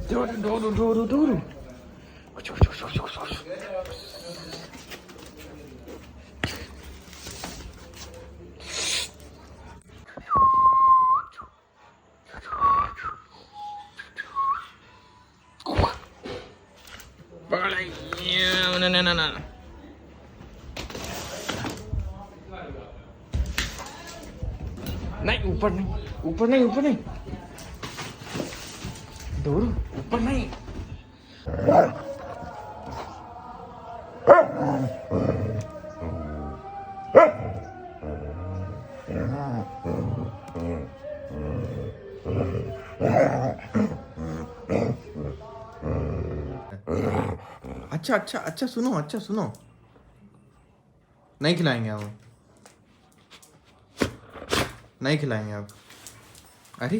Duru. No. नहीं ऊपर नहीं दूर ऊपर नहीं अच्छा सुनो नहीं खिलाएंगे आप नहीं खिलाएंगे आप अरे